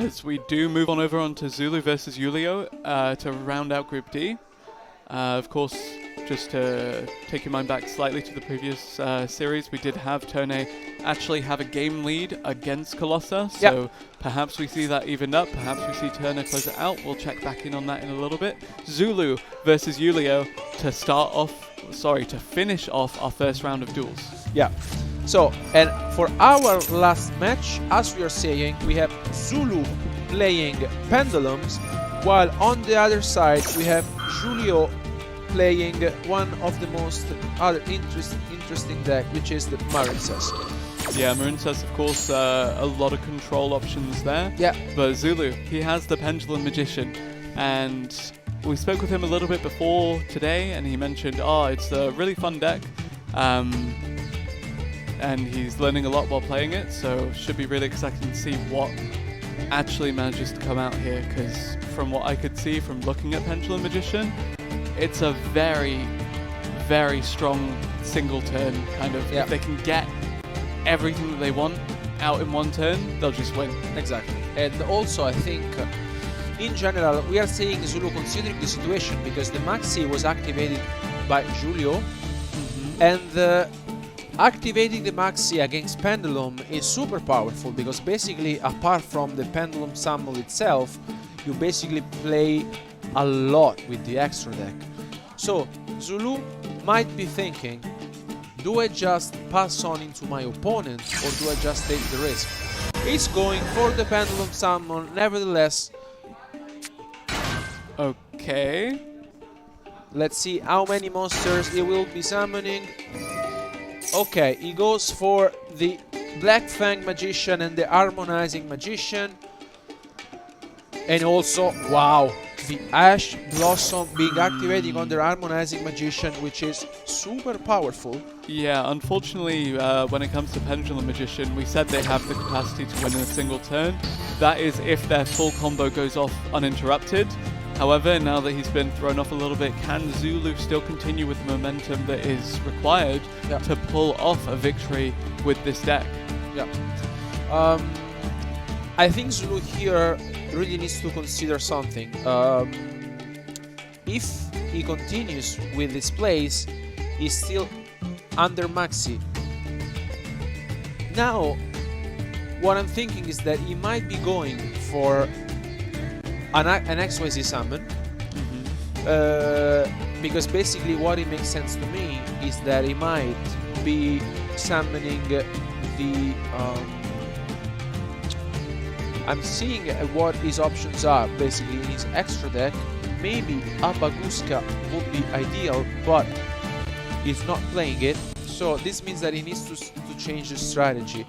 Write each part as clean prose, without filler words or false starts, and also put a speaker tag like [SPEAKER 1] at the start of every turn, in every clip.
[SPEAKER 1] as we do move on over onto Zouloux versus Julioh to round out Group D. Of course, just to take your mind back slightly to the previous series, we did have Tone actually have a game lead against Colossa, so perhaps we see that evened up, perhaps we see Turner close it out. We'll check back in on that in a little bit. Zouloux versus Julioh to finish off our first round of duels.
[SPEAKER 2] Yeah. So, and for our last match, as we are saying, we have Zouloux playing Pendulums, while on the other side we have Julioh playing one of the most other interesting deck, which is the Marincess.
[SPEAKER 1] Yeah, Marincess, of course, a lot of control options there.
[SPEAKER 2] Yeah.
[SPEAKER 1] But Zouloux, he has the Pendulum Magician, and we spoke with him a little bit before today, and he mentioned, it's a really fun deck, and he's learning a lot while playing it, so should be really exciting to see what actually manages to come out here, because from what I could see from looking at Pendulum Magician, it's a very, very strong single turn kind of. If they can get everything that they want out in one turn, they'll just win.
[SPEAKER 2] Exactly. And also I think in general we are saying Zouloux considering the situation, because the Maxi was activated by Julioh, and activating the Maxi against Pendulum is super powerful, because basically apart from the Pendulum summon itself, you basically play a lot with the extra deck. So Zouloux might be thinking, do I just pass on into my opponent, or do I just take the risk? He's going for the Pendulum summon, nevertheless.
[SPEAKER 1] Okay.
[SPEAKER 2] Let's see how many monsters he will be summoning. Okay, he goes for the Black Fang Magician and the Harmonizing Magician. And also, wow, the Ash Blossom being activated on the Harmonizing Magician, which is super powerful.
[SPEAKER 1] Yeah, unfortunately, when it comes to Pendulum Magician, we said they have the capacity to win in a single turn. That is if their full combo goes off uninterrupted. However, now that he's been thrown off a little bit, can Zouloux still continue with the momentum that is required to pull off a victory with this deck?
[SPEAKER 2] Yeah. I think Zouloux here really needs to consider something. If he continues with this plays, he's still under Maxi. Now, what I'm thinking is that he might be going for an XYZ summon, because basically what it makes sense to me is that he might be summoning the I'm seeing what his options are basically in his extra deck. Maybe Abaguska would be ideal, but he's not playing it, so this means that he needs to change his strategy.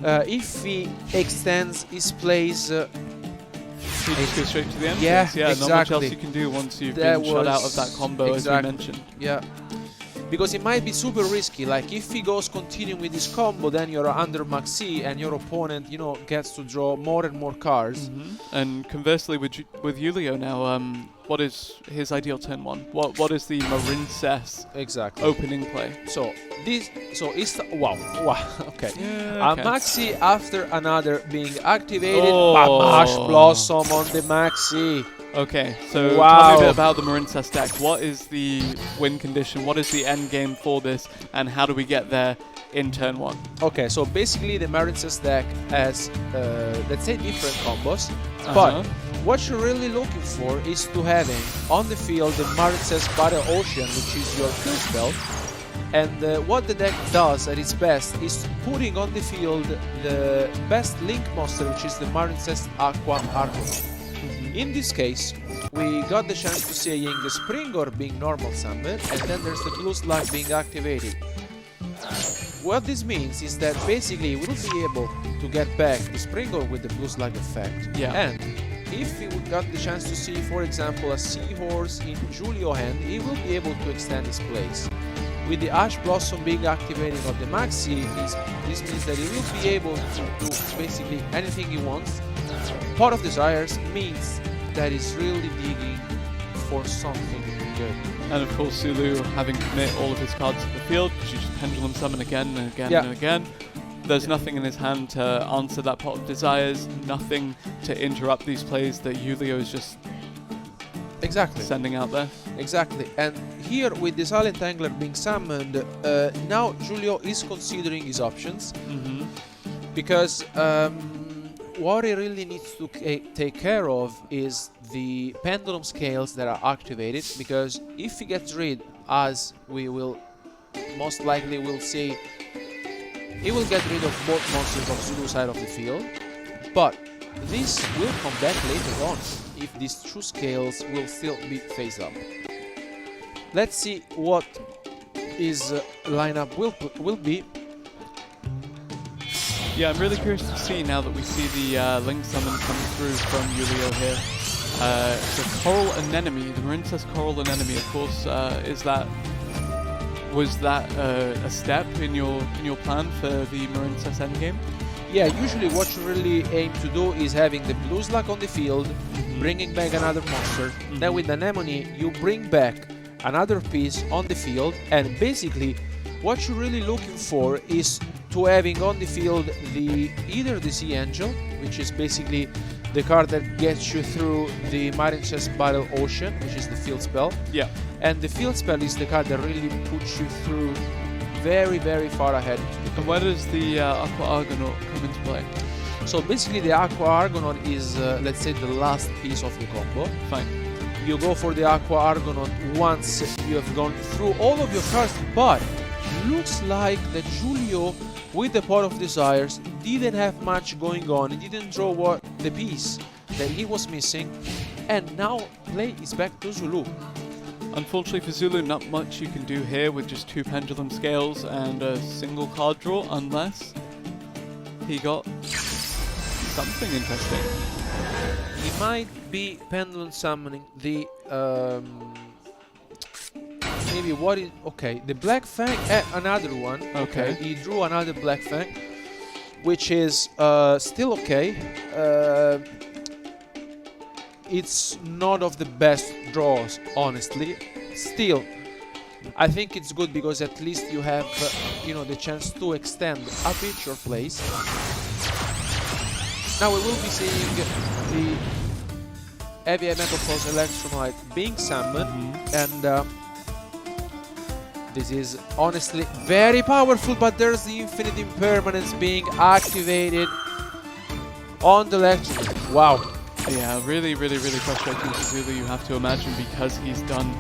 [SPEAKER 2] If he extends his plays,
[SPEAKER 1] you just go straight to the end.
[SPEAKER 2] Yeah,
[SPEAKER 1] exactly. Not much else you can do once you've been shut out of that combo, as you mentioned.
[SPEAKER 2] Yeah, because it might be super risky. Like if he goes continuing with this combo, then you're under Maxi and your opponent, gets to draw more and more cards.
[SPEAKER 1] And conversely, with Julioh now, what is his ideal turn one? What is the Marincess opening play?
[SPEAKER 2] So it's wow, okay.
[SPEAKER 1] Yeah, okay.
[SPEAKER 2] A Maxi after another being activated. Ash Blossom on the Maxi.
[SPEAKER 1] Okay, so tell me a bit about the Marincess deck. What is the win condition? What is the end game for this? And how do we get there in turn one? Okay,
[SPEAKER 2] so basically the Marincess deck has, let's say, different combos. But what you're really looking for is to having on the field the Marincess Battle Ocean, which is your kill spell. And what the deck does at its best is putting on the field the best link monster, which is the Marincess Aqua Archon. In this case, we got the chance to seeing the Springor being normal summoned, and then there's the Blue Slug being activated. What this means is that basically we will be able to get back the Springor with the Blue Slug effect.
[SPEAKER 1] Yeah.
[SPEAKER 2] And if we got the chance to see, for example, a Seahorse in Julioh hand, he will be able to extend his plays. With the Ash Blossom being activated on the Maxi, this means that he will be able to do basically anything he wants. Pot of Desires means that he's really digging for something good.
[SPEAKER 1] And of course, Zouloux having commit all of his cards to the field, because you just pendulum summon again and again and again. There's nothing in his hand to answer that pot of desires, nothing to interrupt these plays that Julioh is just sending out there.
[SPEAKER 2] Exactly. And here with the Silent Angler being summoned, now Julioh is considering his options. Because what he really needs to take care of is the pendulum scales that are activated, because if he gets rid, as we will most likely will see, he will get rid of both monsters of Zouloux side of the field, but this will come back later on if these two scales will still be phased up. Let's see what his lineup will be.
[SPEAKER 1] Yeah, I'm really curious to see now that we see the Link summon coming through from Julioh here. The Coral Anemone, the Marincess Coral Anemone, of course, was that a step in your plan for the Marincess endgame?
[SPEAKER 2] Yeah, usually what you really aim to do is having the blue slug on the field, bringing back another monster. Then with the Anemone, you bring back another piece on the field, and basically what you're really looking for is to having on the field either the Sea Angel, which is basically the card that gets you through the Marincess Battle Ocean, which is the field spell.
[SPEAKER 1] Yeah.
[SPEAKER 2] And the field spell is the card that really puts you through very, very far ahead.
[SPEAKER 1] And where does the Aqua Argonaut come into play?
[SPEAKER 2] So basically the Aqua Argonaut is, let's say, the last piece of the combo.
[SPEAKER 1] Fine.
[SPEAKER 2] You go for the Aqua Argonaut once you have gone through all of your cards, but looks like that Julioh, with the Pot of Desires, didn't have much going on. He didn't draw the piece that he was missing, and now play is back to Zouloux.
[SPEAKER 1] Unfortunately for Zouloux, not much you can do here with just 2 Pendulum Scales and a single card draw, unless he got something interesting.
[SPEAKER 2] He might be Pendulum summoning the maybe what is okay, the Black Fang, another one.
[SPEAKER 1] Okay.
[SPEAKER 2] He drew another Black Fang, which is still okay. It's not of the best draws, honestly. Still, I think it's good because at least you have the chance to extend a bit your plays. Now we will be seeing the Heavy Metal Pulse Electromite being summoned, and this is honestly very powerful, but there's the Infinite Impermanence being activated on the Electromite. Wow.
[SPEAKER 1] Yeah, really, really, really frustrating for Zouloux, you have to imagine, because he's done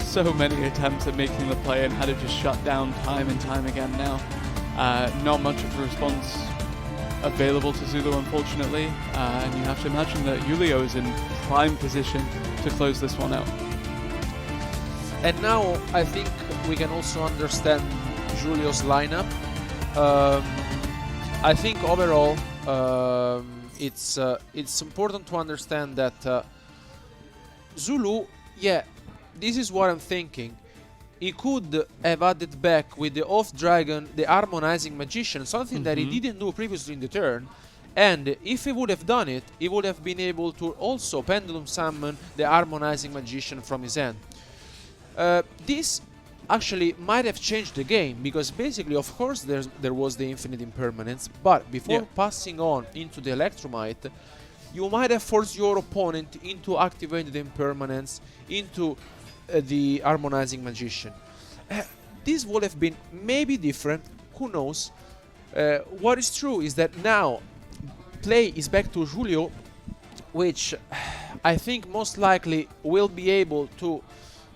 [SPEAKER 1] so many attempts at making the play and had to just shut down time and time again now. Not much of a response available to Zouloux, unfortunately, and you have to imagine that Julioh is in prime position to close this one out.
[SPEAKER 2] And now I think we can also understand Julioh's lineup. I think overall it's important to understand that Zouloux, yeah, this is what I'm thinking. He could have added back with the Oath Dragon the Harmonizing Magician, something that he didn't do previously in the turn. And if he would have done it, he would have been able to also Pendulum Summon the Harmonizing Magician from his hand. This actually might have changed the game, because basically, of course, there was the Infinite Impermanence, but before passing on into the Electromite, you might have forced your opponent into activating the Impermanence into the Harmonizing Magician. This would have been maybe different, who knows. What is true is that now play is back to Julioh, which I think most likely will be able to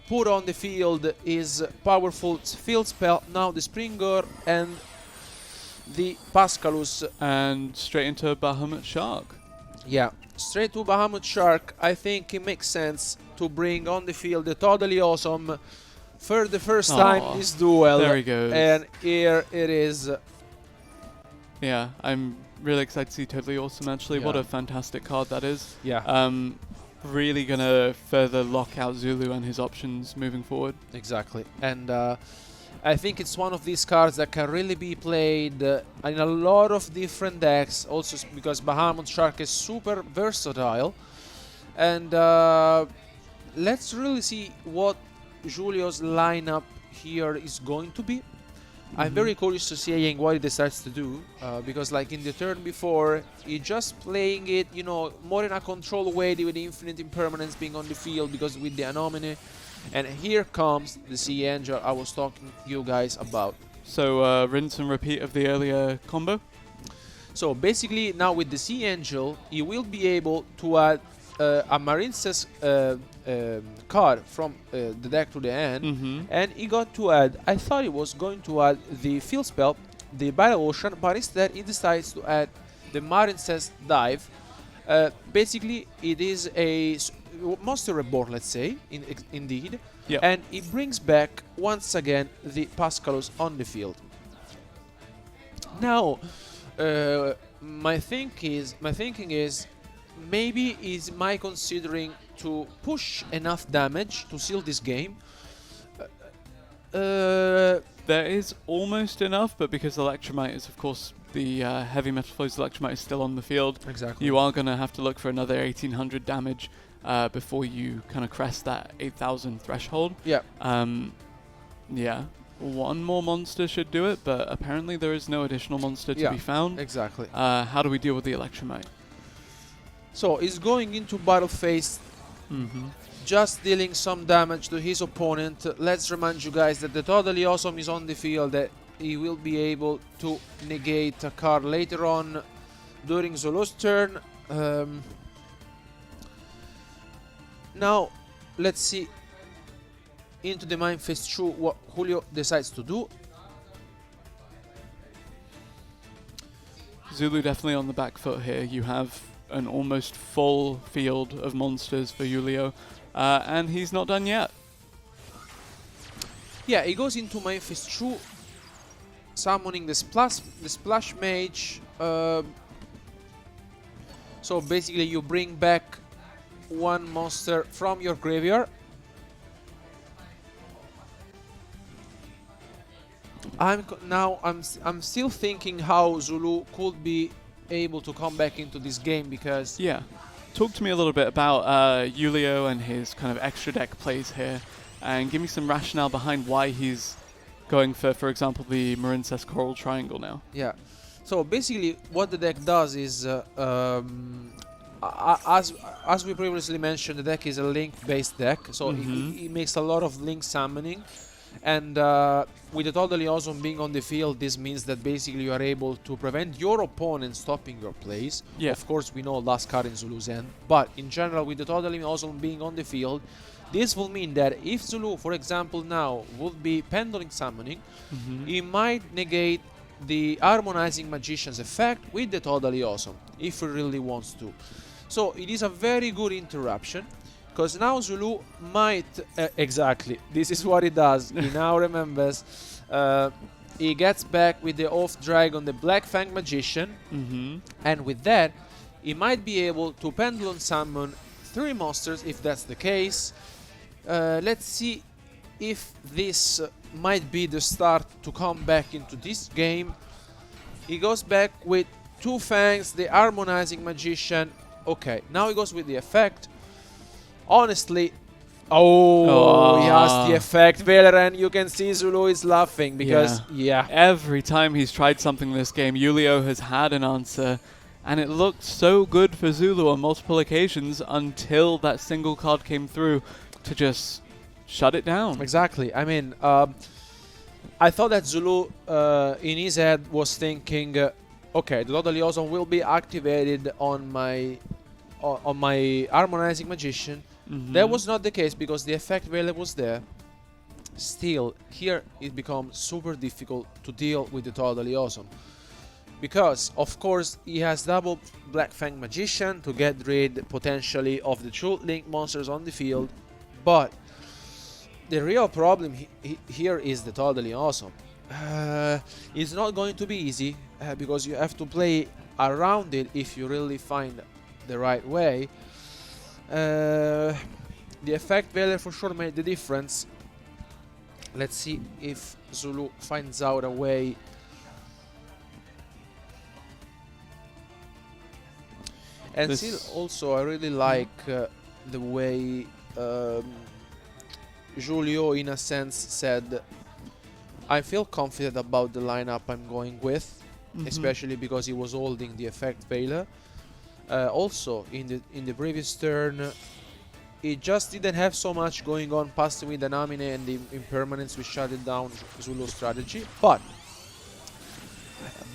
[SPEAKER 2] put on the field his powerful field spell, now the Springer and the Pascalus.
[SPEAKER 1] And straight into Bahamut Shark.
[SPEAKER 2] Yeah, straight to Bahamut Shark. I think it makes sense to bring on the field the Totally Awesome for the first time this duel.
[SPEAKER 1] There he goes.
[SPEAKER 2] And here it is.
[SPEAKER 1] Yeah, I'm really excited to see Totally Awesome, actually.
[SPEAKER 2] Yeah.
[SPEAKER 1] What a fantastic card that is.
[SPEAKER 2] Yeah.
[SPEAKER 1] Really gonna further lock out Zouloux and his options moving forward.
[SPEAKER 2] Exactly. And I think it's one of these cards that can really be played in a lot of different decks, also because Bahamut Shark is super versatile. And let's really see what Julioh's lineup here is going to be. I'm very curious to see what he decides to do, because like in the turn before, he just playing it, you know, more in a control way with the infinite impermanence being on the field because with the anomaly. And here comes the Sea Angel I was talking to you guys about.
[SPEAKER 1] So rinse and repeat of the earlier combo?
[SPEAKER 2] So basically now with the Sea Angel, he will be able to add a Marincess card from the deck to the end, and he got to add, I thought he was going to add the field spell, the Battle Ocean, but instead he decides to add the Marincess Dive. Basically it is a monster reborn, let's say, indeed, and it brings back once again the Pascalus on the field. Now my thinking is maybe is my considering to push enough damage to seal this game.
[SPEAKER 1] There is almost enough, but because Electromite is, of course, the heavy metal flows Electromite is still on the field, you are going to have to look for another 1800 damage before you kind of crest that 8000 threshold. Yeah. One more monster should do it, but apparently there is no additional monster to be found.
[SPEAKER 2] Exactly.
[SPEAKER 1] How do we deal with the Electromite?
[SPEAKER 2] So he's going into battle phase, just dealing some damage to his opponent. Let's remind you guys that the Totally Awesome is on the field, that he will be able to negate a card later on during Zouloux's turn. Now let's see into the Mind Phase through what Julioh decides to do.
[SPEAKER 1] Zouloux definitely on the back foot here. You have an almost full field of monsters for Julioh, and he's not done yet.
[SPEAKER 2] Yeah, he goes into Mind Phase through, summoning the Splash Mage. So basically you bring back one monster from your graveyard. I'm still thinking how Zouloux could be able to come back into this game, because
[SPEAKER 1] talk to me a little bit about Julioh and his kind of extra deck plays here, and give me some rationale behind why he's going for example, the Marincess Coral Triangle now. Yeah.
[SPEAKER 2] So basically what the deck does is as we previously mentioned, the deck is a link based deck, so it makes a lot of link summoning. And with the Totally Awesome being on the field, this means that basically you are able to prevent your opponent stopping your plays. Of course, we know last card in Zouloux's end, but in general, with the Totally Awesome being on the field, this will mean that if Zouloux, for example, now would be Pendulum summoning, he might negate the Harmonizing Magician's effect with the Totally Awesome, if he really wants to. So it is a very good interruption. Because now Zouloux might... exactly, this is what he does. He now remembers. He gets back with the Oath Dragon, the Black Fang Magician. And with that, he might be able to Pendulum Summon 3 monsters, if that's the case. Let's see if this might be the start to come back into this game. He goes back with 2 Fangs, the Harmonizing Magician. Okay, now he goes with the effect. Honestly, he has the effect Veiler, and you can see Zouloux is laughing because,
[SPEAKER 1] every time he's tried something this game, Julioh has had an answer, and it looked so good for Zouloux on multiple occasions until that single card came through to just shut it down.
[SPEAKER 2] Exactly. I mean, I thought that Zouloux in his head was thinking, okay, the Totally Awesome will be activated on my Harmonizing Magician. That was not the case because the effect Veiler was there. Still, here it becomes super difficult to deal with the Totally Awesome. Because, of course, he has double Black Fang Magician to get rid, potentially, of the 2 Link monsters on the field. But the real problem here is the Totally Awesome. It's not going to be easy, because you have to play around it if you really find the right way. The effect Veiler for sure made the difference. Let's see if Zouloux finds out a way. And still, also, I really like the way Julioh, in a sense, said, I feel confident about the lineup I'm going with,
[SPEAKER 1] Mhm.
[SPEAKER 2] especially because he was holding the effect failure. Also, in the previous turn, it just didn't have so much going on past with the Namine and the impermanence we shut it down Zouloux strategy. But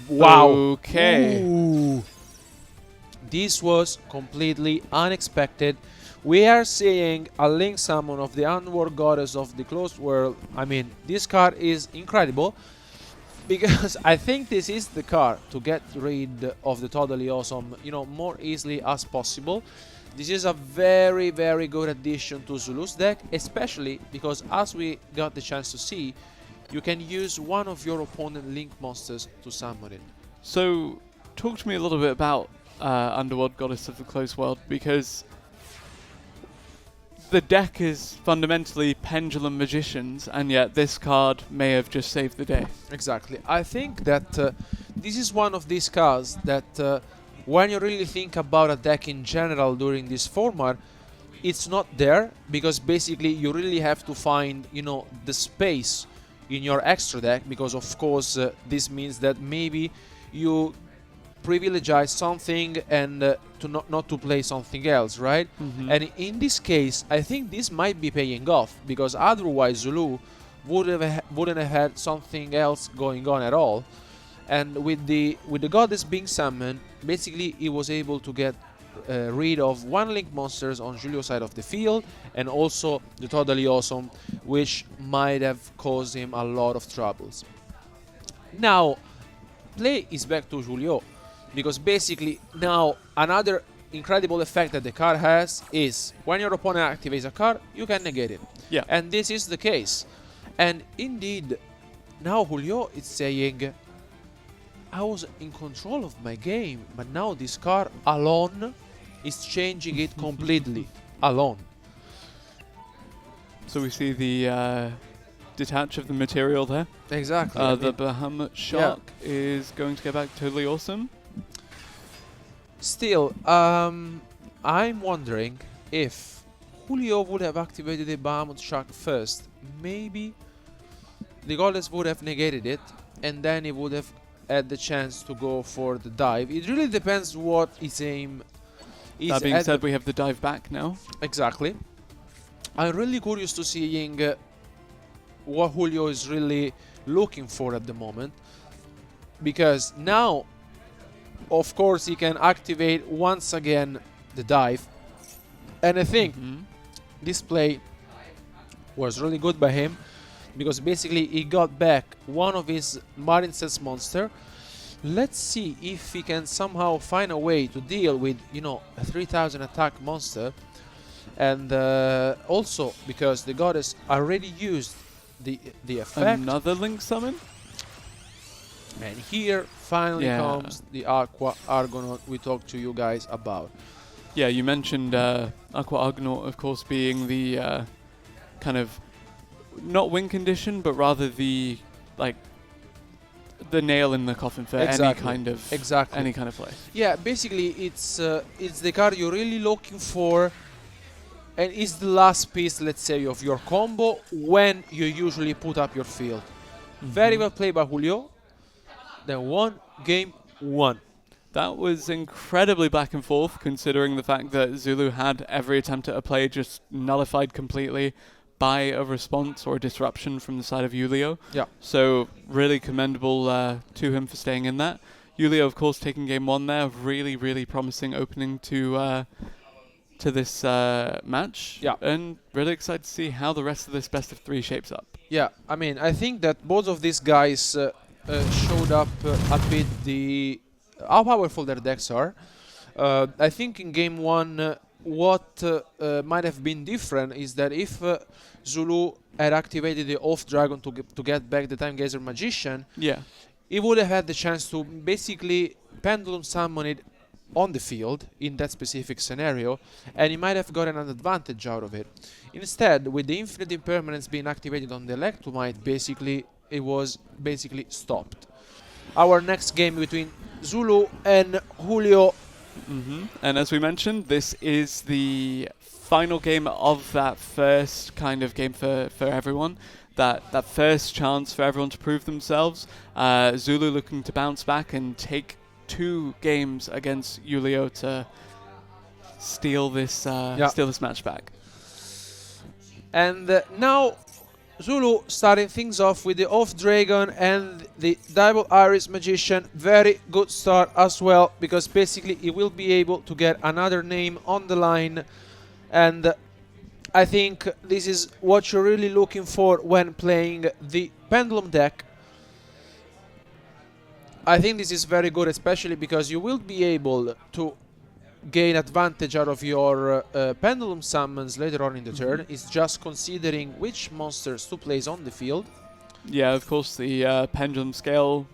[SPEAKER 2] wow.
[SPEAKER 1] Okay.
[SPEAKER 2] Ooh. This was completely unexpected. We are seeing a Link Summon of the Underworld Goddess of the Closed World. I mean, this card is incredible because I think this is the card to get rid of the Totally Awesome, you know, more easily as possible. This is a very, very good addition to Zouloux's deck, especially because, as we got the chance to see, you can use one of your opponent Link monsters to summon it.
[SPEAKER 1] So, talk to me a little bit about Underworld Goddess of the Closed World, because the deck is fundamentally Pendulum Magicians, and yet this card may have just saved the day.
[SPEAKER 2] Exactly. I think that this is one of these cards that when you really think about a deck in general during this format, it's not there, because basically you really have to find, you know, the space in your extra deck, because of course this means that maybe you privilege something and to not to play something else, right?
[SPEAKER 1] Mhm.
[SPEAKER 2] And in this case, I think this might be paying off, because otherwise Zouloux wouldn't have had something else going on at all. And with the goddess being summoned, basically he was able to get rid of one Link monsters on Julio's side of the field, and also the Totally Awesome, which might have caused him a lot of troubles. Now, play is back to Julioh, because basically now another incredible effect that the card has is when your opponent activates a card, you can negate it.
[SPEAKER 1] Yeah.
[SPEAKER 2] And this is the case. And indeed, now Julioh is saying, I was in control of my game, but now this card alone is changing it completely. Alone.
[SPEAKER 1] So we see the detach of the material there.
[SPEAKER 2] Exactly. I
[SPEAKER 1] The
[SPEAKER 2] mean,
[SPEAKER 1] Bahamut Shark is going to get back totally awesome.
[SPEAKER 2] still, I'm wondering if Julioh would have activated the Bahamut Shark first. Maybe the goddess would have negated it, and then he would have had the chance to go for the dive. It really depends what his aim is.
[SPEAKER 1] That being
[SPEAKER 2] at
[SPEAKER 1] said,
[SPEAKER 2] the-
[SPEAKER 1] we have the dive back now.
[SPEAKER 2] Exactly. I'm really curious to seeing what Julioh is really looking for at the moment, because now, of course, he can activate once again the dive, and I think
[SPEAKER 1] Mhm.
[SPEAKER 2] this play was really good by him, because basically he got back one of his Marincess monster. Let's see if he can somehow find a way to deal with, you know, a 3000 attack monster. And also because the goddess already used the effect.
[SPEAKER 1] Another Link summon?
[SPEAKER 2] And here finally
[SPEAKER 1] Yeah.
[SPEAKER 2] comes the Aqua Argonaut we talked to you guys about.
[SPEAKER 1] Yeah, you mentioned Aqua Argonaut, of course, being the kind of not win condition, but rather the the nail in the coffin for any kind of play.
[SPEAKER 2] Yeah, basically it's the card you're really looking for, and it's the last piece, let's say, of your combo when you usually put up your field. Very well played by Julioh. Then game one.
[SPEAKER 1] That was incredibly back and forth, considering the fact that Zouloux had every attempt at a play just nullified completely by a response or a disruption from the side of Julioh.
[SPEAKER 2] Yeah.
[SPEAKER 1] So really commendable to him for staying in that. Julioh, of course, taking game one there. Really, really promising opening to this match.
[SPEAKER 2] Yeah.
[SPEAKER 1] And really excited to see how the rest of this best of three shapes up.
[SPEAKER 2] Yeah, I mean, I think that both of these guys showed up a bit how powerful their decks are. I think in game one, what might have been different is that if Zouloux had activated the Oath Dragon to get back the Time Gazer Magician,
[SPEAKER 1] Yeah.
[SPEAKER 2] he would have had the chance to basically Pendulum Summon it on the field in that specific scenario, and he might have gotten an advantage out of it. Instead, with the Infinite Impermanence being activated on the Electromite, basically it was stopped. Our next game between Zouloux and Julioh.
[SPEAKER 1] And as we mentioned, this is the final game of that first kind of game for everyone. that first chance for everyone to prove themselves. Zouloux looking to bounce back and take 2 games against Julioh to steal this match back.
[SPEAKER 2] And now Zouloux starting things off with the Off Dragon and the Double Iris Magician. Very good start as well, because basically he will be able to get another name on the line, and I think this is what you're really looking for when playing the Pendulum deck. I think this is very good, especially because you will be able to gain advantage out of your Pendulum summons later on in the turn. It's just considering which monsters to place on the field.
[SPEAKER 1] Yeah, of course, the Pendulum scale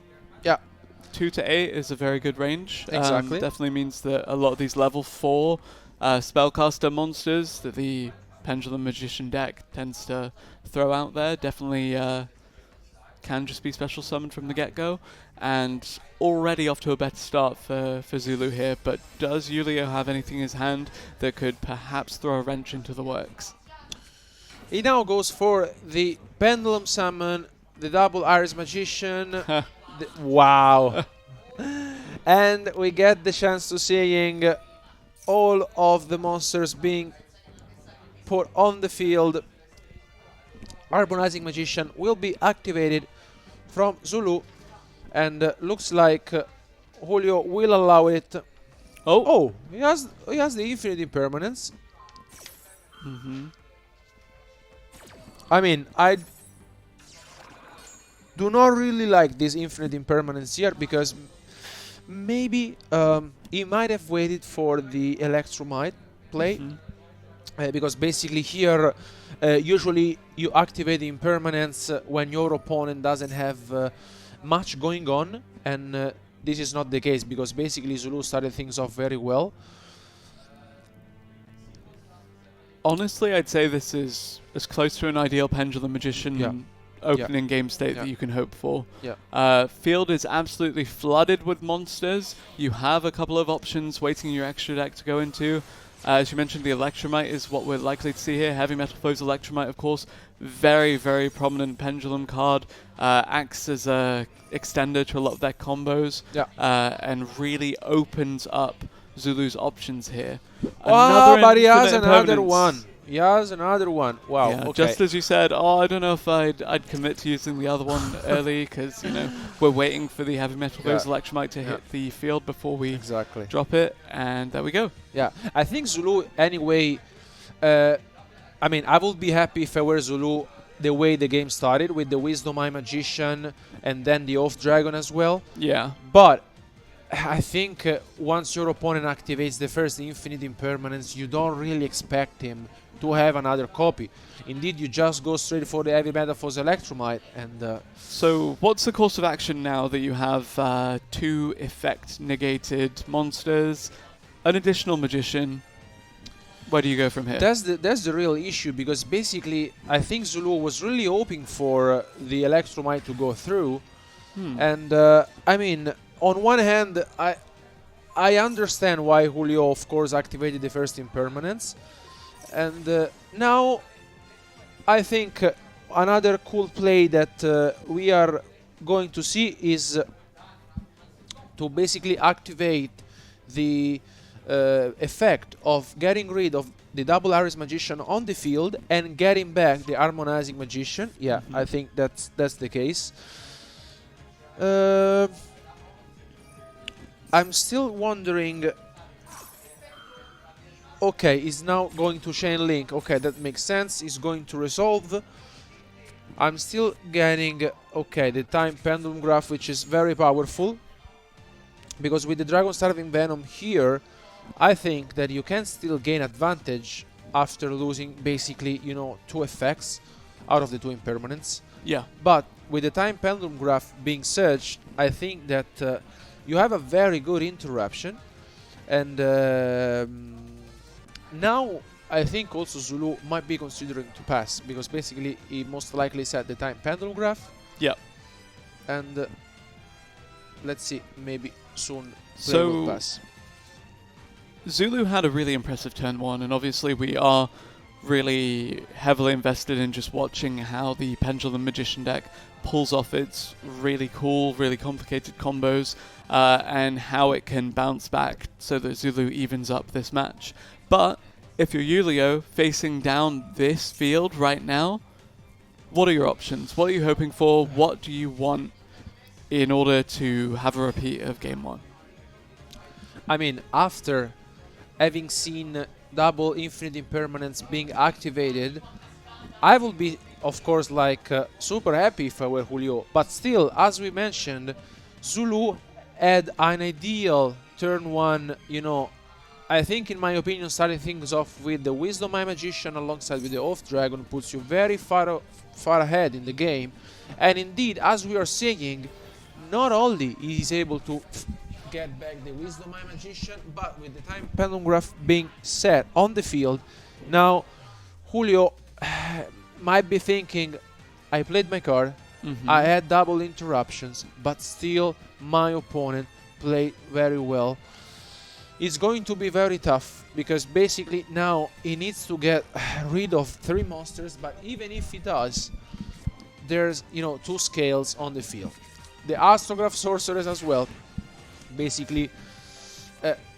[SPEAKER 1] 2 to 8 is a very good range.
[SPEAKER 2] Exactly.
[SPEAKER 1] Definitely means that a lot of these level 4 spellcaster monsters that the Pendulum Magician deck tends to throw out there definitely can just be special summoned from the get-go. And already off to a better start for Zouloux here, but does Julioh have anything in his hand that could perhaps throw a wrench into the works?
[SPEAKER 2] He now goes for the Pendulum Summon, the Double Iris Magician. Wow. And we get the chance to seeing all of the monsters being put on the field. Harmonizing Magician will be activated from Zouloux, and looks like Julioh will allow it. Oh, he has the Infinite Impermanence. I mean, I do not really like this Infinite Impermanence here, because maybe he might have waited for the Electromite play. Because basically here, usually you activate the Impermanence when your opponent doesn't have much going on, and this is not the case, because basically Zouloux started things off very well.
[SPEAKER 1] Honestly, I'd say this is as close to an ideal Pendulum Magician opening game state that you can hope for. Field is absolutely flooded with monsters. You have a couple of options waiting in your extra deck to go into. As you mentioned, the Electromite is what we're likely to see here. Heavy Metal Foes Electromite, of course, very, very prominent Pendulum card. Acts as a extender to a lot of their combos, and really opens up Zouloux's options here.
[SPEAKER 2] But he has another one. He has another one. Wow.
[SPEAKER 1] Yeah, just as you said, I don't know if I'd commit to using the other one early, because we're waiting for the Heavy Metal Foes Electromite to hit the field before we drop it, and there we go. Yeah,
[SPEAKER 2] I think Zouloux anyway. I mean, I would be happy if I were Zouloux the way the game started, with the Wisdom Eye Magician and then the Off Dragon as well.
[SPEAKER 1] Yeah.
[SPEAKER 2] But I think once your opponent activates the first Infinite Impermanence, you don't really expect him to have another copy. Indeed, you just go straight for the Heavy Metal Foes Electromite. And
[SPEAKER 1] so what's the course of action now that you have 2 effect negated monsters, an additional Magician? Where do you go from here?
[SPEAKER 2] That's the real issue, because basically I think Zouloux was really hoping for the Electromite to go through. And I mean, on one hand, I understand why Julioh, of course, activated the first Impermanence. And now I think another cool play that we are going to see is to basically activate the effect of getting rid of the Double Iris Magician on the field and getting back the Harmonizing Magician. Yeah, I think that's the case. I'm still wondering. Okay, he's now going to Chain Link. Okay, that makes sense. He's going to resolve. I'm still getting, the Time Pendulum Graph, which is very powerful. Because with the Dragon Starving Venom here, I think that you can still gain advantage after losing basically, 2 effects out of the 2 Impermanents.
[SPEAKER 1] Yeah.
[SPEAKER 2] But with the Time Pendulum Graph being searched, I think that you have a very good interruption. And now I think also Zouloux might be considering to pass, because basically he most likely set the Time Pendulum Graph.
[SPEAKER 1] Yeah.
[SPEAKER 2] And let's see, maybe soon
[SPEAKER 1] so
[SPEAKER 2] will pass.
[SPEAKER 1] Zouloux had a really impressive turn 1, and obviously we are really heavily invested in just watching how the Pendulum Magician deck pulls off its really cool, really complicated combos, and how it can bounce back so that Zouloux evens up this match. But if you're Julioh facing down this field right now, what are your options? What are you hoping for? What do you want in order to have a repeat of Game 1?
[SPEAKER 2] I mean, after having seen double infinite impermanence being activated, I would be, of course, like super happy if I were Julioh. But still, as we mentioned, Zouloux had an ideal turn 1, you know, I think, in my opinion, starting things off with the Wisdom Eye Magician alongside with the Oath Dragon puts you very far ahead in the game. And indeed, as we are saying, not only is he able to get back the Wisdom Eye Magician, but with the time Pendulum Graph being set on the field, now Julioh might be thinking, I played my card, I had double interruptions, but still my opponent played very well. It's going to be very tough, because basically now he needs to get rid of 3 monsters, but even if he does, there's, you know, 2 scales on the field. The Astrograph Sorceress as well. Basically,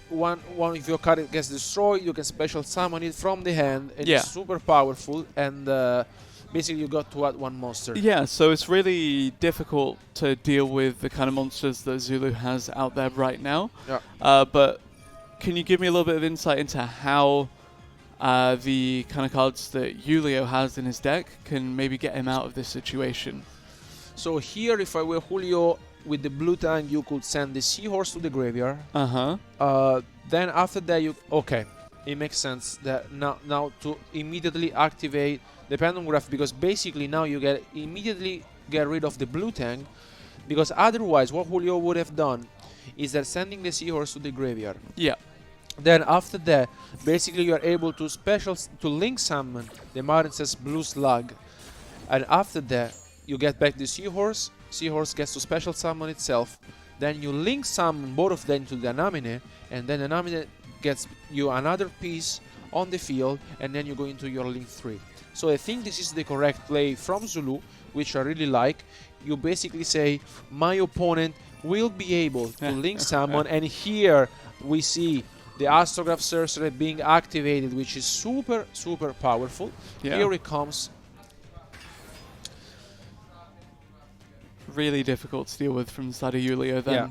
[SPEAKER 2] one if your card gets destroyed, you can special summon it from the hand, and it's super powerful, and basically you got to add 1 monster.
[SPEAKER 1] Yeah, so it's really difficult to deal with the kind of monsters that Zouloux has out there right now.
[SPEAKER 2] Yeah.
[SPEAKER 1] But can you give me a little bit of insight into how the kind of cards that Julioh has in his deck can maybe get him out of this situation?
[SPEAKER 2] So here, if I were Julioh, with the blue tank, you could send the Seahorse to the graveyard. Then after that, okay, it makes sense that now to immediately activate the Pendulum Graph, because basically now you immediately get rid of the blue tank, because otherwise what Julioh would have done is that sending the Seahorse to the graveyard.
[SPEAKER 1] Yeah.
[SPEAKER 2] Then after that, basically you are able to link summon the Marincess Blue Slug, and after that you get back the Seahorse. Seahorse gets to special summon itself. Then you link summon both of them to the Anamine, and then the Anamine gets you another piece on the field, and then you go into your link 3. So I think this is the correct play from Zouloux, which I really like. You basically say, my opponent will be able to link summon, and here we see the Astrograph Sorcerer being activated, which is super, super powerful.
[SPEAKER 1] Yeah.
[SPEAKER 2] Here it comes.
[SPEAKER 1] Really difficult to deal with from the side of Julioh then.
[SPEAKER 2] Yeah.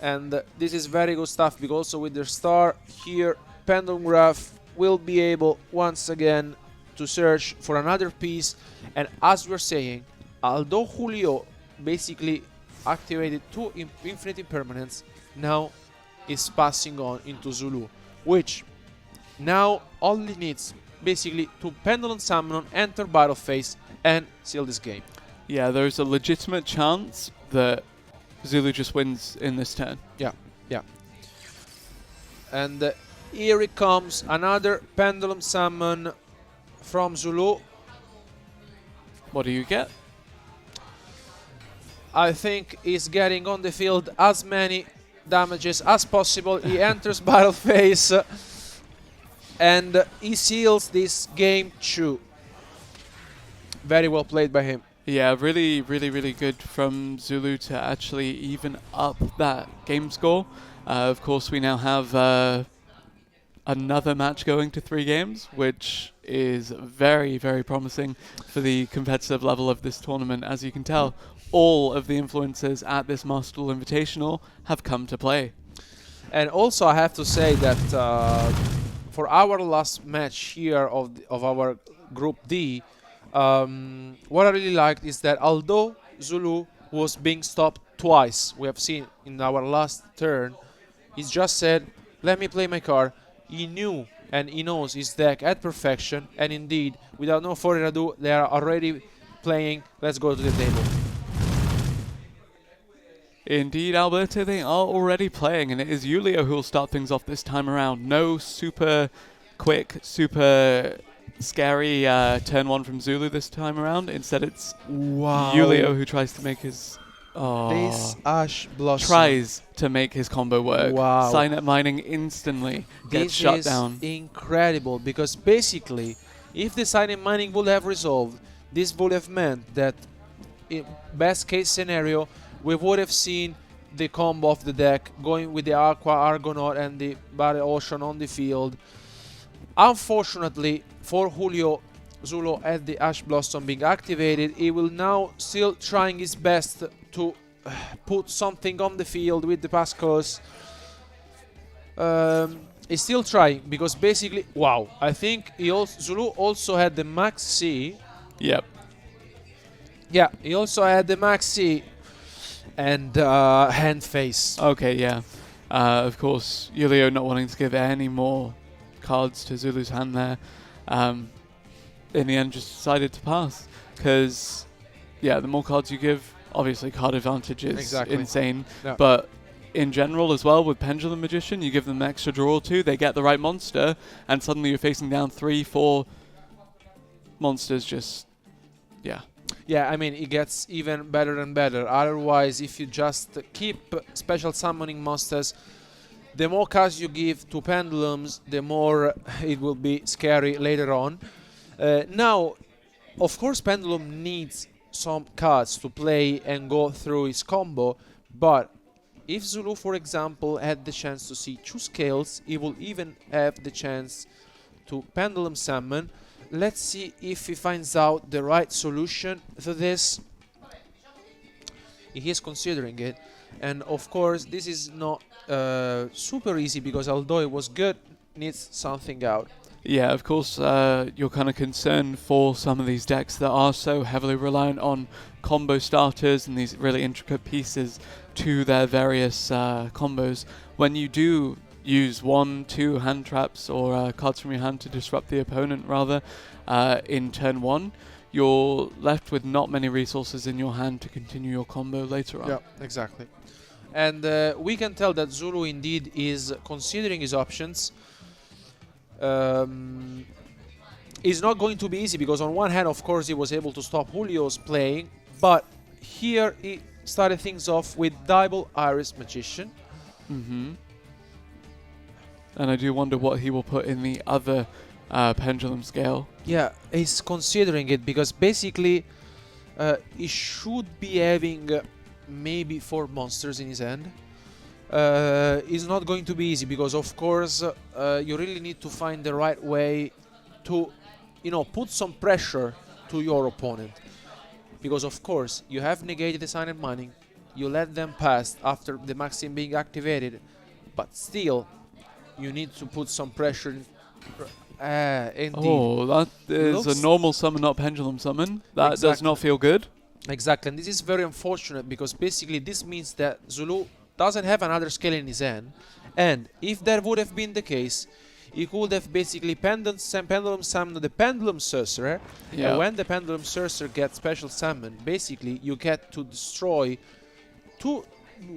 [SPEAKER 2] And this is very good stuff, because also with their star here, Pendulum Graph will be able once again to search for another piece. And as we're saying, although Julioh basically activated 2 infinite impermanence, now is passing on into Zouloux, which now only needs basically to Pendulum Summon, enter battle phase, and seal this game.
[SPEAKER 1] Yeah, there's a legitimate chance that Zouloux just wins in this turn.
[SPEAKER 2] Yeah. And here it comes, another Pendulum Summon from Zouloux.
[SPEAKER 1] What do you get?
[SPEAKER 2] I think he's getting on the field as many damages as possible. He enters battle phase, and he seals this game 2. Very well played by him.
[SPEAKER 1] Yeah, really, really, really good from Zouloux to actually even up that game score. Of course, we now have another match going to 3 games, which is very, very promising for the competitive level of this tournament. As you can tell, all of the influences at this Master Duel Invitational have come to play.
[SPEAKER 2] And also, I have to say that for our last match here of our Group D, what I really liked is that although Zouloux was being stopped twice, we have seen in our last turn, he just said, let me play my card. He knew and he knows his deck at perfection, and indeed, without no further ado, they are already playing. Let's go to the table.
[SPEAKER 1] Indeed, Alberto, they are already playing, and it is Julioh who will start things off this time around. No super quick, super scary turn 1 from Zouloux this time around. Instead, it's Julioh who tries to make his
[SPEAKER 2] This Ash Blossom.
[SPEAKER 1] Tries to make his combo work.
[SPEAKER 2] Wow.
[SPEAKER 1] Signet mining instantly gets
[SPEAKER 2] This
[SPEAKER 1] shut
[SPEAKER 2] is
[SPEAKER 1] down.
[SPEAKER 2] incredible, because basically, if the signet mining would have resolved, this would have meant that, in best case scenario, we would have seen the combo of the deck going with the Aqua, Argonaut, and the Battle Ocean on the field. Unfortunately for Julioh, Zouloux at the Ash Blossom being activated, he will now still trying his best to put something on the field with the Pascos. He's still trying, because basically, wow, I think Zouloux also had the Max C.
[SPEAKER 1] Yep.
[SPEAKER 2] Yeah, he also had the Max C and hand face.
[SPEAKER 1] Okay, yeah. Of course, Julioh not wanting to give any more cards to Zouloux's hand there. In the end, just decided to pass. Because, yeah, the more cards you give, obviously card advantage is insane.
[SPEAKER 2] Yeah.
[SPEAKER 1] But in general as well, with Pendulum Magician, you give them an extra draw or two, they get the right monster, and suddenly you're facing down 3, 4 monsters just, yeah.
[SPEAKER 2] Yeah, I mean, it gets even better and better. Otherwise, if you just keep special summoning monsters, the more cards you give to Pendulums, the more it will be scary later on. Now, of course, Pendulum needs some cards to play and go through his combo, but if Zouloux, for example, had the chance to see 2 scales, he will even have the chance to Pendulum Summon. Let's see if he finds out the right solution to this. He is considering it, and of course this is not super easy, because although it was good, needs something out.
[SPEAKER 1] Yeah, of course, you're kind of concerned for some of these decks that are so heavily reliant on combo starters and these really intricate pieces to their various combos. When you do use 1, 2 hand traps or cards from your hand to disrupt the opponent, rather, in turn 1, you're left with not many resources in your hand to continue your combo later on.
[SPEAKER 2] Yeah, exactly. And we can tell that Zouloux indeed is considering his options. It's not going to be easy, because on one hand, of course, he was able to stop Julioh's playing, but here he started things off with Double Iris Magician.
[SPEAKER 1] And I do wonder what he will put in the other pendulum scale.
[SPEAKER 2] Yeah, he's considering it, because basically he should be having maybe 4 monsters in his hand. It's not going to be easy, because of course you really need to find the right way to, you know, put some pressure to your opponent, because of course you have negated the signet mining, you let them pass after the Maxim being activated, but still you need to put some pressure. Indeed.
[SPEAKER 1] Oh, that is a normal summon, not pendulum summon. That does not feel good.
[SPEAKER 2] Exactly, and this is very unfortunate, because basically this means that Zouloux doesn't have another scale in his hand, and if that would have been the case, he could have basically pendulum summoned the Pendulum Sorcerer, and when the Pendulum Sorcerer gets special summon, basically you get to destroy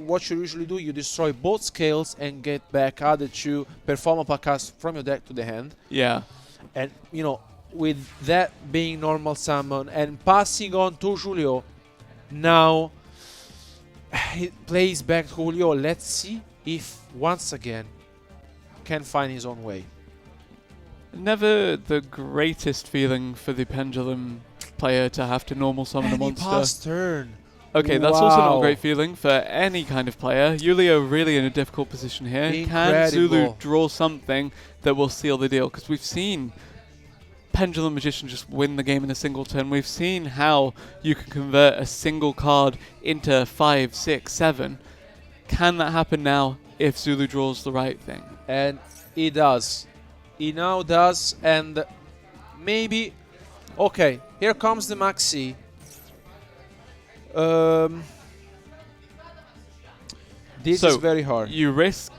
[SPEAKER 2] what you usually do, you destroy both scales and get back other 2 Performapal cards from your deck to the hand.
[SPEAKER 1] Yeah.
[SPEAKER 2] And, you know, with that being normal summon and passing on to Julioh, now he plays back to Julioh. Let's see if once again can find his own way.
[SPEAKER 1] Never the greatest feeling for the pendulum player to have to normal summon a monster.
[SPEAKER 2] Pass turn.
[SPEAKER 1] Okay, that's also not a great feeling for any kind of player. Julioh really in a difficult position here.
[SPEAKER 2] Incredible.
[SPEAKER 1] Can Zouloux draw something that will seal the deal? Because we've seen Pendulum Magician just win the game in a single turn. We've seen how you can convert a single card into 5, 6, 7. Can that happen now if Zouloux draws the right thing?
[SPEAKER 2] And he does. He now does, and maybe... Okay, here comes the Maxi. This is very hard.
[SPEAKER 1] You risk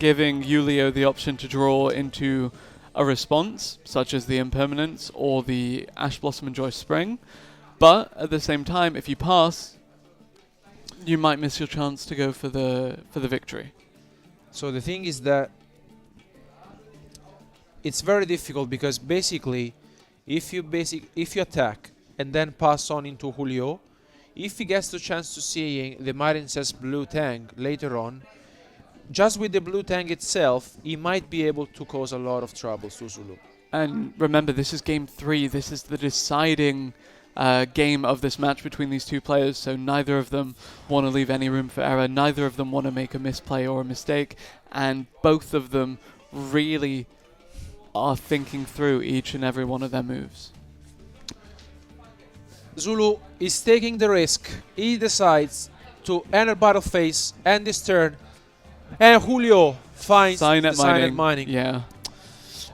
[SPEAKER 1] giving Julioh the option to draw into a response, such as the Impermanence or the Ash Blossom and Joy Spring, but at the same time, if you pass, you might miss your chance to go for the victory.
[SPEAKER 2] So the thing is that it's very difficult, because basically if you attack and then pass on into Julioh, if he gets the chance to seeing the Marincess blue tank later on, just with the blue tank itself, he might be able to cause a lot of trouble to Zouloux.
[SPEAKER 1] And remember, this is game 3. This is the deciding game of this match between these two players, so neither of them want to leave any room for error. Neither of them want to make a misplay or a mistake, and both of them really are thinking through each and every one of their moves.
[SPEAKER 2] Zouloux is taking the risk. He decides to enter battle phase, end his turn, and Julioh finds the silent mining.
[SPEAKER 1] Yeah.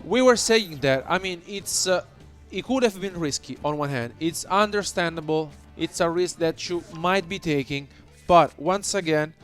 [SPEAKER 2] We were saying that, I mean, it could have been risky on one hand. It's understandable. It's a risk that you might be taking. But once again,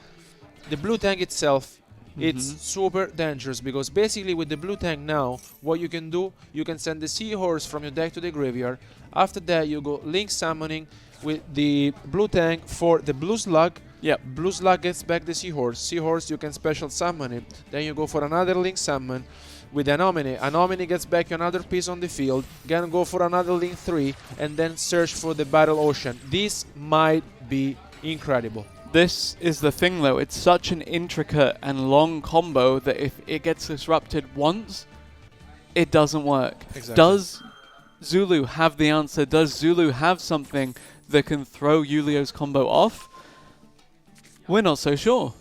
[SPEAKER 2] the blue tank itself, it's super dangerous, because basically with the blue tank now, what you can do, you can send the seahorse from your deck to the graveyard. After that, you go link summoning with the blue tank for the blue slug.
[SPEAKER 1] Yep.
[SPEAKER 2] Blue slug gets back the seahorse. Seahorse, you can special summon it. Then you go for another link summon with Anomine. Anomine gets back another piece on the field. Gonna go for another link 3 and then search for the Battle Ocean. This might be incredible.
[SPEAKER 1] This is the thing, though. It's such an intricate and long combo that if it gets disrupted once, it doesn't work.
[SPEAKER 2] Exactly.
[SPEAKER 1] Does Zouloux have the answer? Does Zouloux have something that can throw Julioh's combo off? We're not so sure.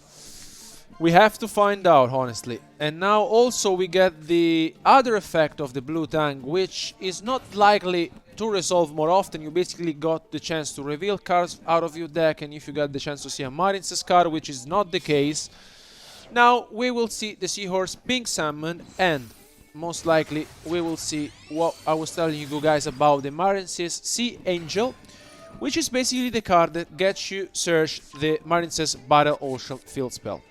[SPEAKER 2] We have to find out, honestly. And now also we get the other effect of the blue tank, which is not likely to resolve more often. You basically got the chance to reveal cards out of your deck, and if you got the chance to see a Marincess card, which is not the case, now we will see the Seahorse pink summon, and most likely we will see what I was telling you guys about the Marincess Sea Angel, which is basically the card that gets you search the Marincess Battle Ocean field spell.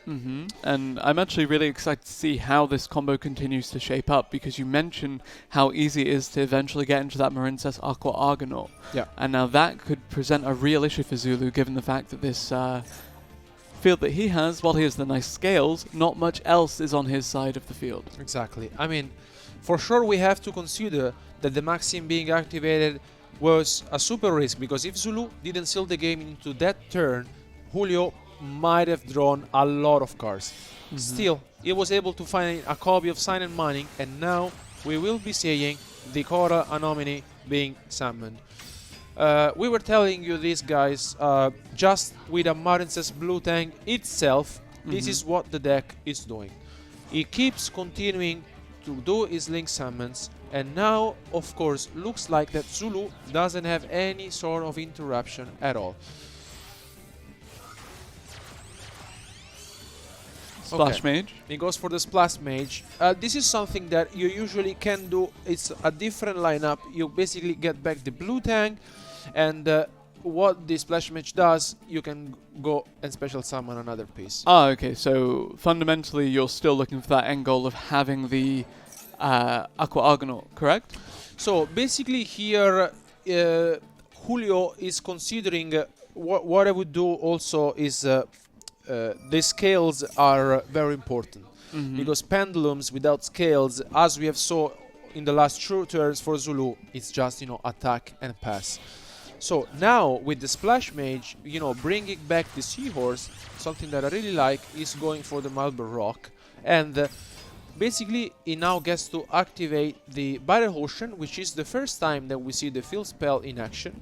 [SPEAKER 1] And I'm actually really excited to see how this combo continues to shape up, because you mentioned how easy it is to eventually get into that Marincess Aqua Argonaut.
[SPEAKER 2] Yeah.
[SPEAKER 1] And now that could present a real issue for Zouloux, given the fact that this field that he has, while he has the nice scales, not much else is on his side of the field.
[SPEAKER 2] Exactly. I mean, for sure we have to consider that the Maxim being activated was a super risk, because if Zouloux didn't seal the game into that turn, Julioh might have drawn a lot of cards. Still, he was able to find a copy of Sign and Mining, and now we will be seeing the Coral Anominy being summoned. We were telling you this, guys, just with a Marincess blue tank itself, this is what the deck is doing. It keeps continuing to do his link summons, and now, of course, looks like that Zouloux doesn't have any sort of interruption at all.
[SPEAKER 1] Splash Mage.
[SPEAKER 2] He goes for the Splash Mage. This is something that you usually can do. It's a different lineup. You basically get back the blue tank, and what the Splash Mage does, you can go and special summon another piece.
[SPEAKER 1] Ah, okay. So fundamentally, you're still looking for that end goal of having the Aqua Argonaut, correct?
[SPEAKER 2] So basically here, Julioh is considering what I would do also is the scales are very important, because pendulums without scales, as we have saw in the last 2 turns for Zouloux, it's just, attack and pass. So now with the Splash Mage, bringing back the Seahorse, something that I really like, is going for the Marble Rock, and basically he now gets to activate the Battle Ocean, which is the first time that we see the field spell in action.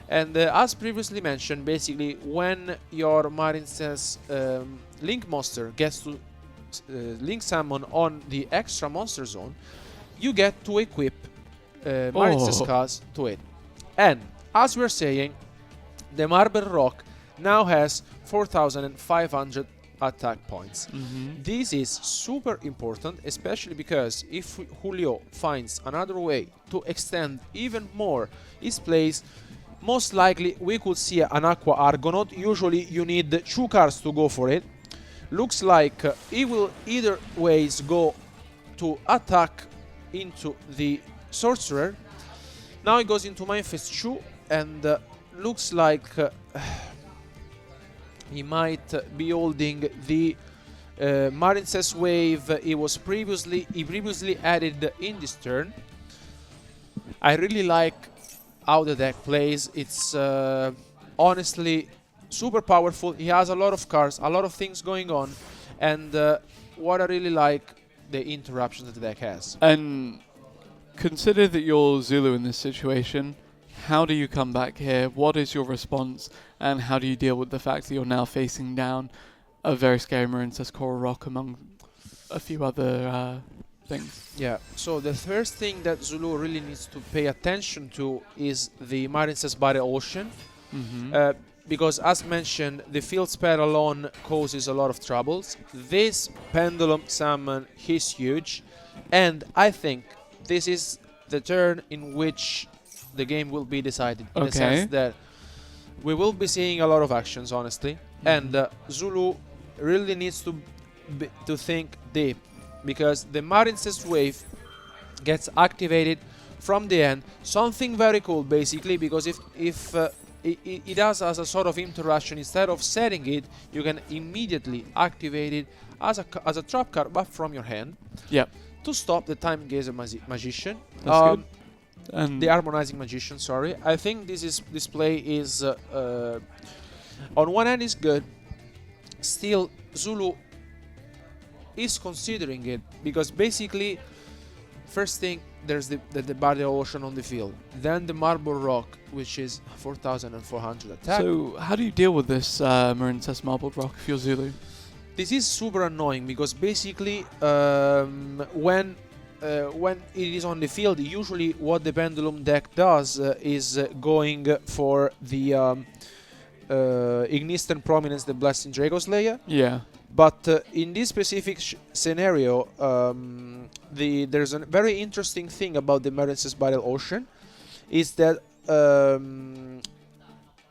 [SPEAKER 2] And as previously mentioned, basically when your Marincess Link monster gets to Link summon on the extra monster zone, you get to equip Marincess cards to it. And as we're saying, the Marble Rock now has 4,500 attack points. This is super important, especially because if Julioh finds another way to extend even more his plays, most likely we could see an Aqua Argonaut. Usually you need 2 cards to go for it. Looks like he will either ways go to attack into the Sorcerer. Now he goes into Manifest 2, and looks like he might be holding the Marincess Wave he previously added in this turn. I really like how the deck plays. It's honestly super powerful. He has a lot of cards, a lot of things going on, and what I really like, the interruptions that the deck has.
[SPEAKER 1] And consider that you're Zouloux in this situation. How do you come back here? What is your response? And how do you deal with the fact that you're now facing down a very scary Marincess Coral Rock among a few other things?
[SPEAKER 2] Yeah, so the first thing that Zouloux really needs to pay attention to is the Marincess Battle Ocean. Because as mentioned, the field spell alone causes a lot of troubles. This Pendulum Summon is huge, and I think this is the turn in which the game will be decided, in the sense that we will be seeing a lot of actions, honestly, and Zouloux really needs to think deep, because the Marincess wave gets activated from the end. Something very cool, basically, because if it does as a sort of interaction, instead of setting it, you can immediately activate it as a trap card, but from your hand.
[SPEAKER 1] Yep.
[SPEAKER 2] To stop the Time Gazer Magician.
[SPEAKER 1] That's good. And
[SPEAKER 2] the Harmonizing Magician, sorry. I think this play is on one hand is good. Still, Zouloux is considering it, because basically, first thing, there's the Battle Ocean on the field, then the Marble Rock, which is 4,400 attack.
[SPEAKER 1] so how do you deal with this Marincess Marble Rock if you're Zouloux?
[SPEAKER 2] This is super annoying, because basically when it is on the field, usually what the Pendulum deck does is going for the Ignition Prominence, the Blessing Drago Slayer.
[SPEAKER 1] Yeah.
[SPEAKER 2] But in this specific scenario, there's a very interesting thing about the Marincess Battle Ocean, is that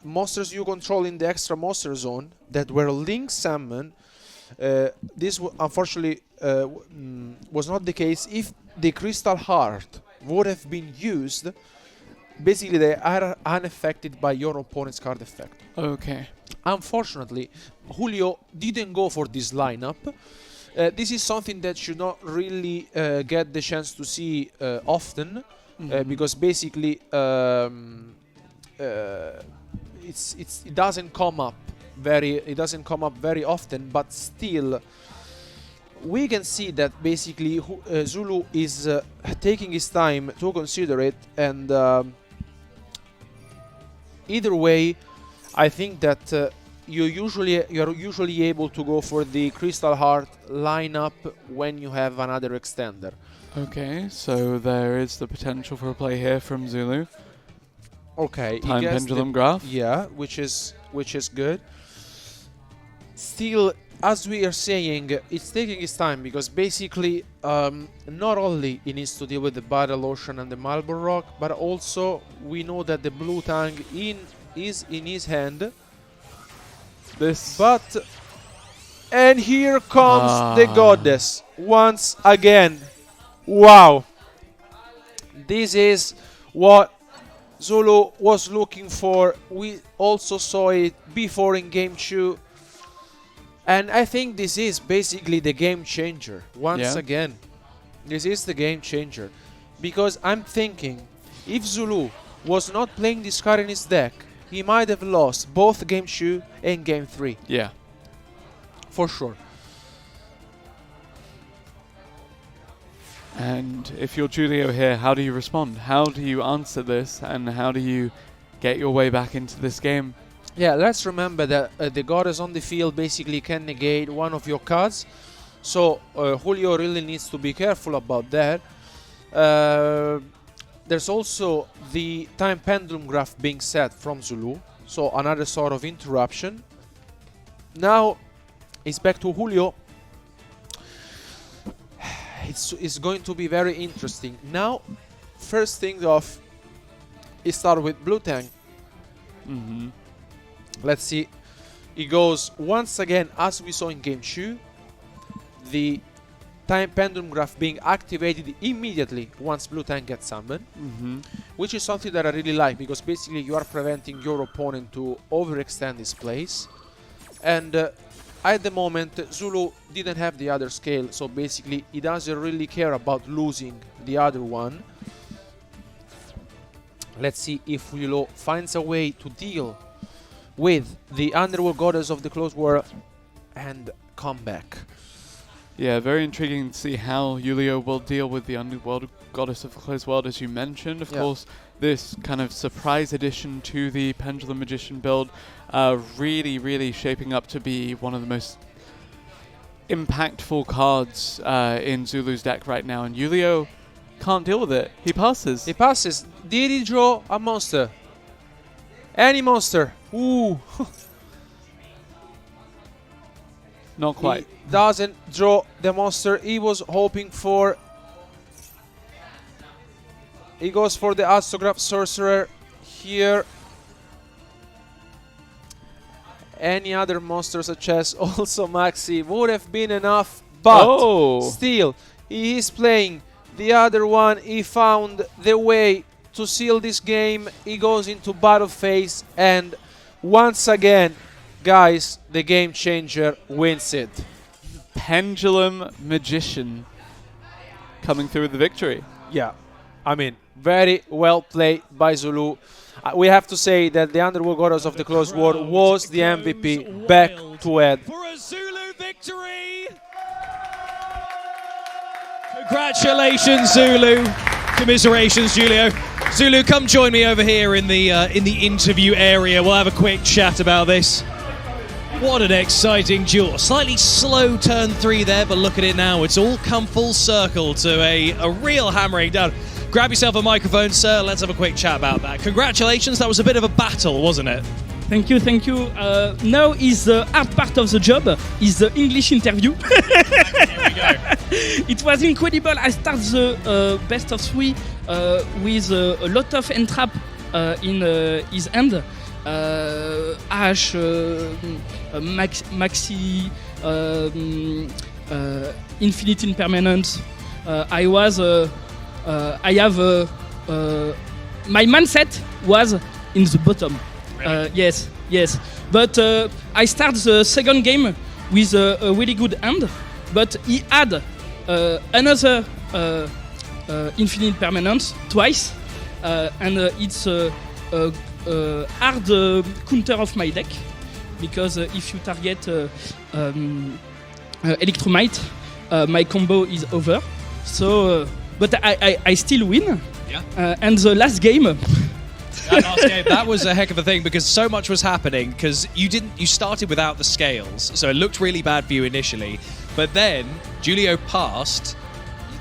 [SPEAKER 2] monsters you control in the extra monster zone that were link summoned, this unfortunately was not the case if the Crystal Heart would have been used. Basically, they are unaffected by your opponent's card effect.
[SPEAKER 1] Okay.
[SPEAKER 2] Unfortunately, Julioh didn't go for this lineup. This is something that should not really get the chance to see often, because basically it doesn't come up very often. But still, we can see that basically Zouloux is taking his time to consider it, and either way, I think that you're usually able to go for the Crystal Heart lineup when you have another extender.
[SPEAKER 1] Okay, so there is the potential for a play here from Zouloux.
[SPEAKER 2] Okay,
[SPEAKER 1] Time Pendulum Graph.
[SPEAKER 2] Yeah, which is good. Still, as we are saying, it's taking its time, because basically not only he needs to deal with the Battle Ocean and the Marble Rock, but also we know that the Blue Tang is in his hand. And here comes the Goddess once again. Wow, this is what Zouloux was looking for. We also saw it before in game 2, and I think this is basically the game changer. Once again, this is the game changer, because I'm thinking, if Zouloux was not playing this card in his deck, he might have lost both game 2 and game 3.
[SPEAKER 1] Yeah.
[SPEAKER 2] For sure.
[SPEAKER 1] And if you're Julioh here, how do you respond? How do you answer this, and how do you get your way back into this game?
[SPEAKER 2] Yeah, let's remember that the Goddess on the field basically can negate one of your cards, so Julioh really needs to be careful about that. There's also the Time Pendulum Graph being set from Zouloux, so another sort of interruption. Now it's back to Julioh. It's going to be very interesting. Now, first thing off, it started with Blue Tang. Let's see. It goes once again, as we saw in game 2, the Time Pendulum Graph being activated immediately once Blue Tang gets summoned, which is something that I really like, because basically you are preventing your opponent to overextend his plays. And at the moment, Zouloux didn't have the other scale, so basically he doesn't really care about losing the other one. Let's see if Julioh finds a way to deal with the Underworld Goddess of the Closed World and come back.
[SPEAKER 1] Yeah, very intriguing to see how Julioh will deal with the Underworld Goddess of the Closed World, as you mentioned. Of course, this kind of surprise addition to the Pendulum Magician build really shaping up to be one of the most impactful cards in Zouloux's deck right now, and Julioh can't deal with it. He passes.
[SPEAKER 2] He passes. Did he draw a monster? Any monster? Ooh.
[SPEAKER 1] Not quite.
[SPEAKER 2] He doesn't draw the monster he was hoping for. He goes for the Astrograph Sorcerer here. Any other monster such as also Maxi would have been enough, but still he is playing the other one. He found the way to seal this game. He goes into battle phase, and once again, guys, the game changer wins it.
[SPEAKER 1] Pendulum Magician coming through with the victory.
[SPEAKER 2] Yeah, I mean, very well played by Zouloux. We have to say that the Underworld Goddess of the Closed World was the MVP back to head.
[SPEAKER 3] For a Zouloux victory! Congratulations, Zouloux. Commiserations, Julioh. Zouloux, come join me over here in the interview area. We'll have a quick chat about this. What an exciting duel. Slightly slow turn 3 there, but look at it now. It's all come full circle to a real hammering down. Grab yourself a microphone, sir. Let's have a quick chat about that. Congratulations. That was a bit of a battle, wasn't it?
[SPEAKER 4] Thank you, thank you. Now is the hard part of the job, is the English interview.
[SPEAKER 3] Here we go.
[SPEAKER 4] It was incredible. I started the best of 3 with a lot of entrap in his hand. Ash, Maxi, Infinite Impermanence. I have my mindset was in the bottom.
[SPEAKER 3] Really?
[SPEAKER 4] Yes. But I start the second game with a really good hand. But he had another Infinite Permanence twice, and it's a hard counter of my deck, because if you target Electromite, my combo is over. So. But I still win.
[SPEAKER 3] Yeah.
[SPEAKER 4] And the last game.
[SPEAKER 3] That was a heck of a thing, because so much was happening, because you started without the scales, so it looked really bad for you initially, but then Julioh passed.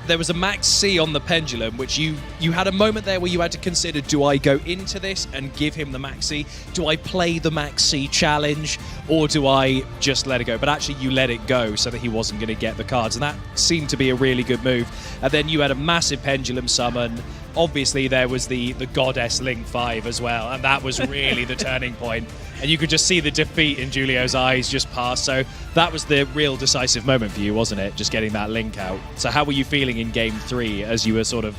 [SPEAKER 3] There was a max C on the pendulum, which you had a moment there where you had to consider, do I go into this and give him the max C? Do I play the max C challenge, or do I just let it go? But actually you let it go so that he wasn't going to get the cards, and that seemed to be a really good move. And then you had a massive pendulum summon. Obviously there was the Goddess Link 5 as well, and that was really the turning point. And you could just see the defeat in Julioh's eyes just pass. So that was the real decisive moment for you, wasn't it? Just getting that link out. So how were you feeling in game 3 as you were sort of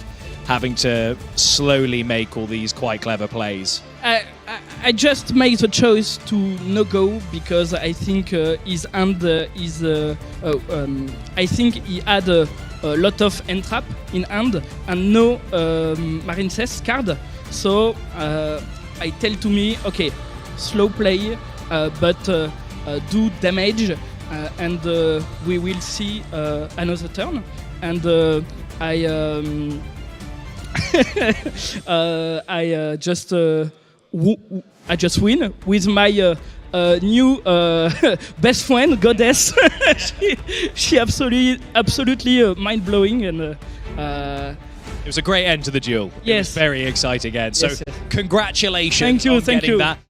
[SPEAKER 3] having to slowly make all these quite clever plays?
[SPEAKER 4] I just made the choice to no go, because I think his hand is. I think he had a lot of entrap in hand and no Marincess card. So I tell to me, okay, slow play, but do damage, and we will see another turn. And I just win with my new best friend, Goddess. she absolutely mind blowing, and
[SPEAKER 3] it was a great end to the duel.
[SPEAKER 4] Yes.
[SPEAKER 3] It was very exciting end. So
[SPEAKER 4] yes.
[SPEAKER 3] congratulations
[SPEAKER 4] Thank you,
[SPEAKER 3] on
[SPEAKER 4] thank
[SPEAKER 3] getting
[SPEAKER 4] you.
[SPEAKER 3] that.